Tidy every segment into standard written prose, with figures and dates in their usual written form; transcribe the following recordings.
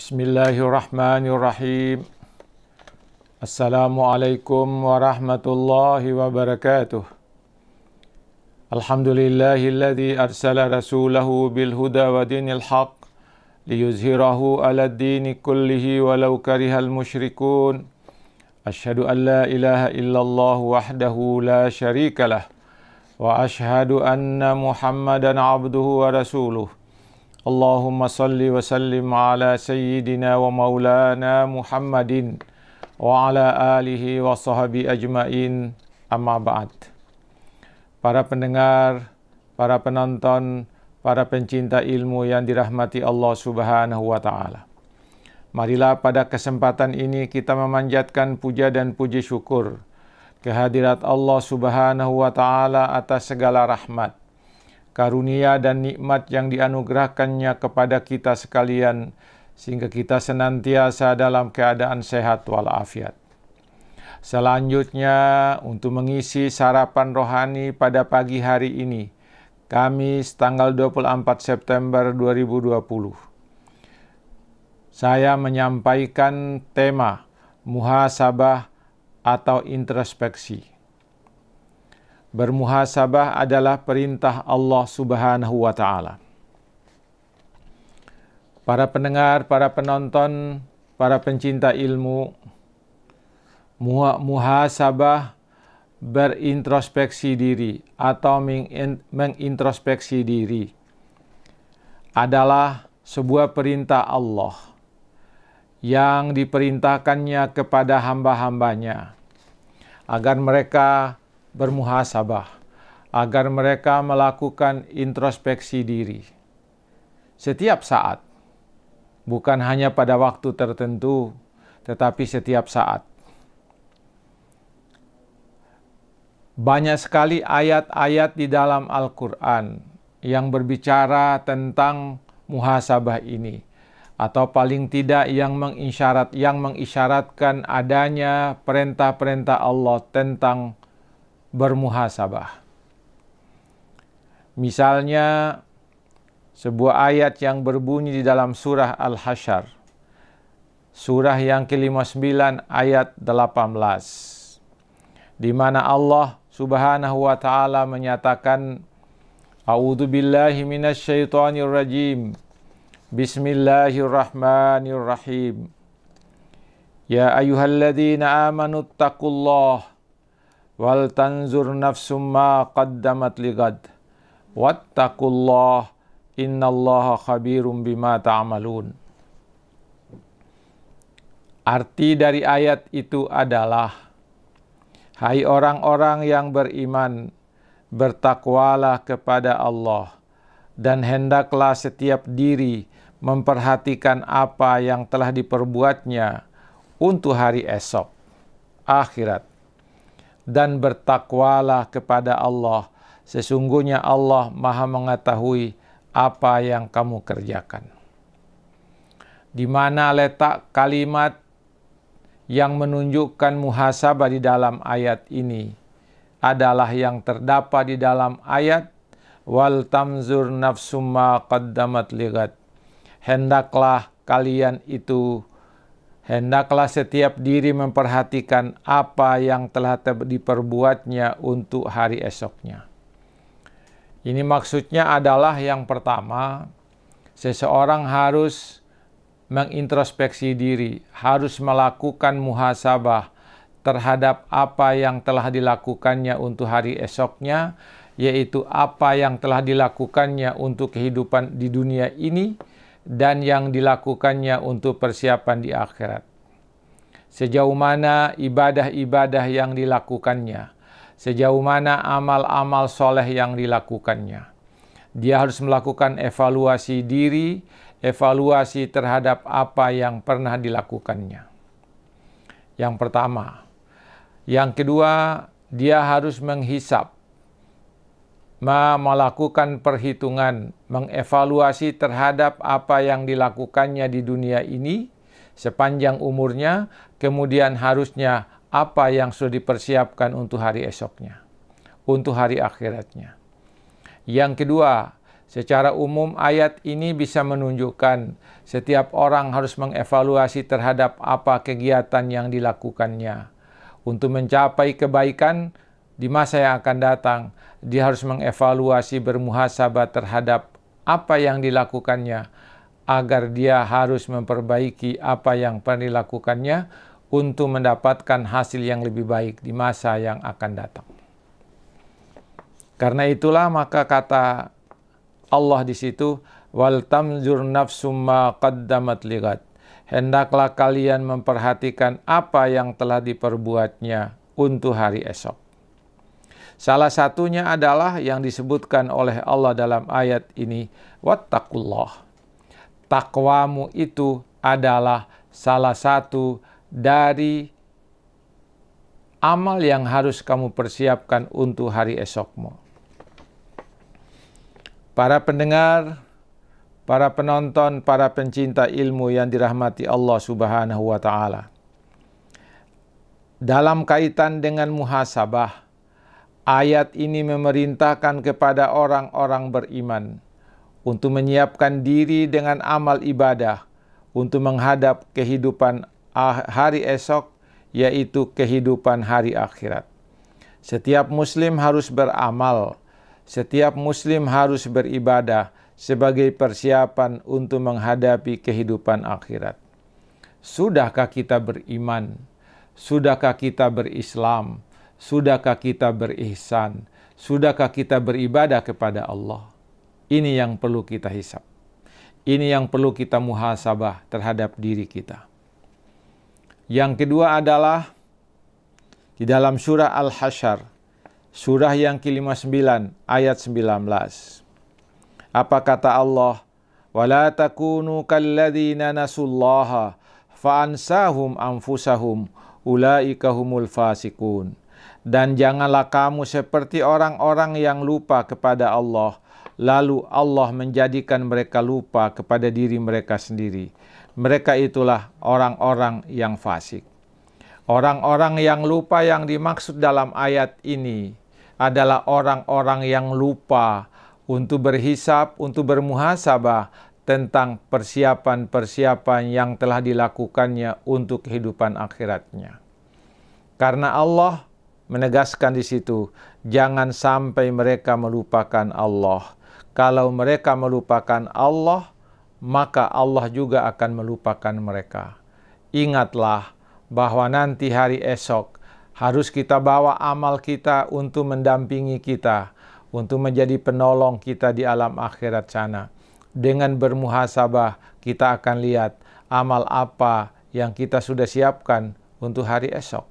Bismillahirrahmanirrahim. Assalamualaikum warahmatullahi wabarakatuh. Alhamdulillahilladzi arsala rasulahu bil huda wa dinil haq liyuzhirahu 'alad dini kullihi walau karihal musyrikun. Asyhadu an la ilaha illallah wahdahu la syarikalah wa asyhadu anna Muhammadan abduhu wa rasuluh. Allahumma salli wa sallim ala sayyidina wa maulana Muhammadin wa ala alihi wa sahbihi ajmain, amma ba'd. Para pendengar, para penonton, para pencinta ilmu yang dirahmati Allah Subhanahu wa ta'ala. Marilah pada kesempatan ini kita memanjatkan puja dan puji syukur kehadirat Allah Subhanahu wa ta'ala atas segala rahmat, karunia dan nikmat yang dianugerahkannya kepada kita sekalian, sehingga kita senantiasa dalam keadaan sehat walafiat. Selanjutnya, untuk mengisi sarapan rohani pada pagi hari ini, Kamis tanggal 24 September 2020, saya menyampaikan tema muhasabah atau introspeksi. Bermuhasabah adalah perintah Allah Subhanahu wa ta'ala. Para pendengar, para penonton, para pencinta ilmu, muhasabah berintrospeksi diri atau mengintrospeksi diri adalah sebuah perintah Allah yang diperintahkannya kepada hamba-hambanya agar mereka bermuhasabah, agar mereka melakukan introspeksi diri setiap saat, bukan hanya pada waktu tertentu, tetapi setiap saat. Banyak sekali ayat-ayat di dalam Al-Quran yang berbicara tentang muhasabah ini, atau paling tidak yang mengisyaratkan adanya perintah-perintah Allah tentang bermuhasabah. Misalnya, sebuah ayat yang berbunyi di dalam surah Al-Hasyr, surah yang ke-59 ayat 18, di mana Allah Subhanahu wa ta'ala menyatakan, A'udzu billahi minasyaitonir rajim. Bismillahirrahmanirrahim. Ya ayyuhalladzina amanu taqullaha wal tanzur nafsum ma qaddamat ligad wattaqullah innallaha khabirum bima ta'malun. Arti dari ayat itu adalah, hai orang-orang yang beriman, bertakwalah kepada Allah dan hendaklah setiap diri memperhatikan apa yang telah diperbuatnya untuk hari esok, akhirat. Dan bertakwalah kepada Allah, sesungguhnya Allah Maha mengetahui apa yang kamu kerjakan. Di mana letak kalimat yang menunjukkan muhasabah di dalam ayat ini adalah yang terdapat di dalam ayat wal tamzur nafsum ma qaddamat ligad. Hendaklah setiap diri memperhatikan apa yang telah diperbuatnya untuk hari esoknya. Ini maksudnya adalah, yang pertama, seseorang harus mengintrospeksi diri, harus melakukan muhasabah terhadap apa yang telah dilakukannya untuk hari esoknya, yaitu apa yang telah dilakukannya untuk kehidupan di dunia ini dan yang dilakukannya untuk persiapan di akhirat. Sejauh mana ibadah-ibadah yang dilakukannya, sejauh mana amal-amal soleh yang dilakukannya. Dia harus melakukan evaluasi diri, evaluasi terhadap apa yang pernah dilakukannya. Yang pertama. Yang kedua, dia harus menghisap, melakukan perhitungan, mengevaluasi terhadap apa yang dilakukannya di dunia ini sepanjang umurnya, kemudian harusnya apa yang sudah dipersiapkan untuk hari esoknya, untuk hari akhiratnya. Yang kedua, Secara umum ayat ini bisa menunjukkan setiap orang harus mengevaluasi terhadap apa kegiatan yang dilakukannya. Untuk mencapai kebaikan di masa yang akan datang, dia harus mengevaluasi, bermuhasabah terhadap apa yang dilakukannya, agar dia harus memperbaiki apa yang pernah dilakukannya untuk mendapatkan hasil yang lebih baik di masa yang akan datang. Karena itulah maka kata Allah di situ, wal tamzur nafsum ma qaddamat lighat. Hendaklah kalian memperhatikan apa yang telah diperbuatnya untuk hari esok. Salah satunya adalah yang disebutkan oleh Allah dalam ayat ini, wattaqullah. Takwamu itu adalah salah satu dari amal yang harus kamu persiapkan untuk hari esokmu. Para pendengar, para penonton, para pencinta ilmu yang dirahmati Allah Subhanahu wa Ta'ala. Dalam kaitan dengan muhasabah, ayat ini memerintahkan kepada orang-orang beriman untuk menyiapkan diri dengan amal ibadah untuk menghadap kehidupan hari esok, yaitu kehidupan hari akhirat. Setiap muslim harus beramal, setiap muslim harus beribadah sebagai persiapan untuk menghadapi kehidupan akhirat. Sudahkah kita beriman? Sudahkah kita berislam? Sudahkah kita berihsan? Sudahkah kita beribadah kepada Allah? Ini yang perlu kita hisab. Ini yang perlu kita muhasabah terhadap diri kita. Yang kedua adalah di dalam surah Al-Hasyr, surah yang ke-59 ayat 19. Apa kata Allah? وَلَا تَكُونُوا كَالَّذِينَ نَسُوا اللَّهَ فَأَنْسَاهُمْ أَنفُسَهُمْ أُولَئِكَ هُمُ الْفَاسِقُونَ. Dan janganlah kamu seperti orang-orang yang lupa kepada Allah, lalu Allah menjadikan mereka lupa kepada diri mereka sendiri. Mereka itulah orang-orang yang fasik. Orang-orang yang lupa yang dimaksud dalam ayat ini adalah orang-orang yang lupa untuk berhisab, untuk bermuhasabah tentang persiapan-persiapan yang telah dilakukannya untuk kehidupan akhiratnya. Karena Allah menegaskan di situ, jangan sampai mereka melupakan Allah. Kalau mereka melupakan Allah, maka Allah juga akan melupakan mereka. Ingatlah bahwa nanti hari esok harus kita bawa amal kita untuk mendampingi kita, untuk menjadi penolong kita di alam akhirat sana. Dengan bermuhasabah, kita akan lihat amal apa yang kita sudah siapkan untuk hari esok.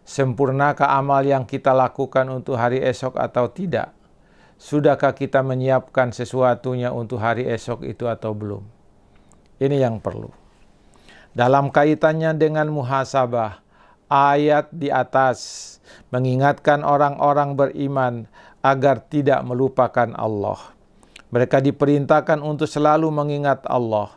Sempurnakah amal yang kita lakukan untuk hari esok atau tidak? Sudahkah kita menyiapkan sesuatunya untuk hari esok itu atau belum? Ini yang perlu. Dalam kaitannya dengan muhasabah, ayat di atas mengingatkan orang-orang beriman agar tidak melupakan Allah. Mereka diperintahkan untuk selalu mengingat Allah,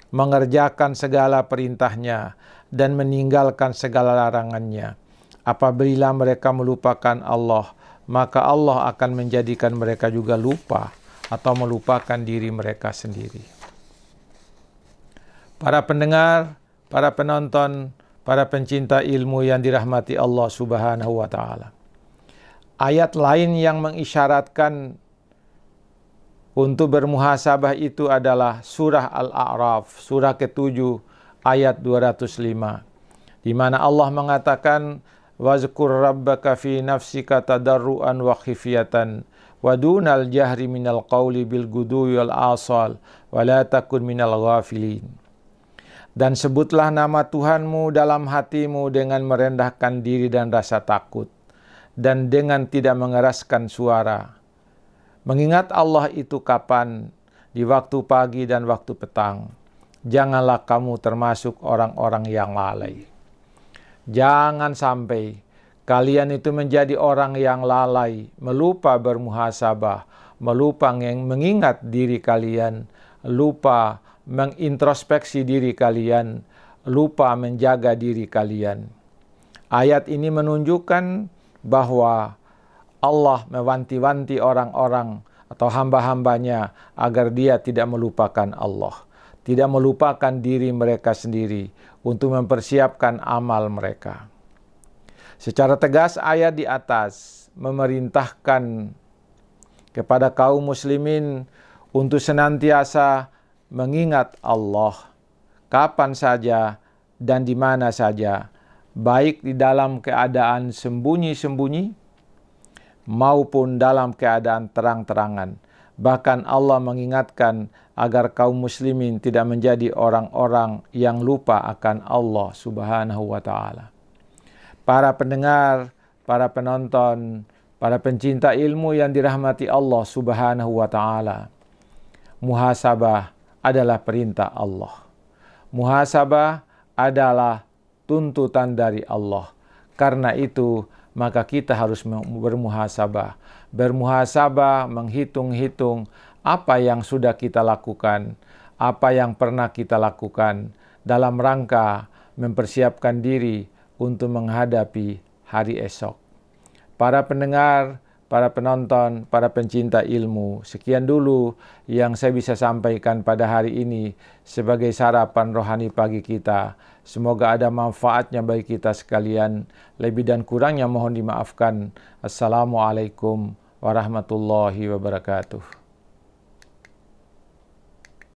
mengerjakan segala perintahnya, dan meninggalkan segala larangannya. Apabila mereka melupakan Allah, maka Allah akan menjadikan mereka juga lupa atau melupakan diri mereka sendiri. Para pendengar, para penonton, para pencinta ilmu yang dirahmati Allah Subhanahu wa Ta'ala. Ayat lain yang mengisyaratkan untuk bermuhasabah itu adalah surah Al-A'raf, surah ke-7 ayat 205, di mana Allah mengatakan, wazkur rabbaka fi nafsika tadarruan wa khifyatan wa dunal jahri minal qawli bil guduwi wal asal wa la takun minal ghafilin. Dan sebutlah nama Tuhanmu dalam hatimu dengan merendahkan diri dan rasa takut, dan dengan tidak mengeraskan suara. Mengingat Allah itu kapan? Di waktu pagi dan waktu petang. Janganlah kamu termasuk orang-orang yang lalai. Jangan sampai kalian itu menjadi orang yang lalai, melupa bermuhasabah, melupa mengingat diri kalian, lupa mengintrospeksi diri kalian, lupa menjaga diri kalian. Ayat ini menunjukkan bahwa Allah mewanti-wanti orang-orang atau hamba-hambanya agar dia tidak melupakan Allah, tidak melupakan diri mereka sendiri untuk mempersiapkan amal mereka. Secara tegas ayat di atas memerintahkan kepada kaum muslimin untuk senantiasa mengingat Allah kapan saja dan di mana saja, baik di dalam keadaan sembunyi-sembunyi maupun dalam keadaan terang-terangan. Bahkan Allah mengingatkan agar kaum muslimin tidak menjadi orang-orang yang lupa akan Allah Subhanahu wa ta'ala. Para pendengar, para penonton, para pencinta ilmu yang dirahmati Allah Subhanahu wa ta'ala, muhasabah adalah perintah Allah. Muhasabah adalah tuntutan dari Allah. Karena itu, maka kita harus bermuhasabah. Bermuhasabah, menghitung-hitung apa yang sudah kita lakukan, apa yang pernah kita lakukan dalam rangka mempersiapkan diri untuk menghadapi hari esok. Para pendengar, para penonton, para pencinta ilmu, sekian dulu yang saya bisa sampaikan pada hari ini sebagai sarapan rohani pagi kita. Semoga ada manfaatnya bagi kita sekalian. Lebih dan kurangnya mohon dimaafkan. Assalamualaikum warahmatullahi wabarakatuh.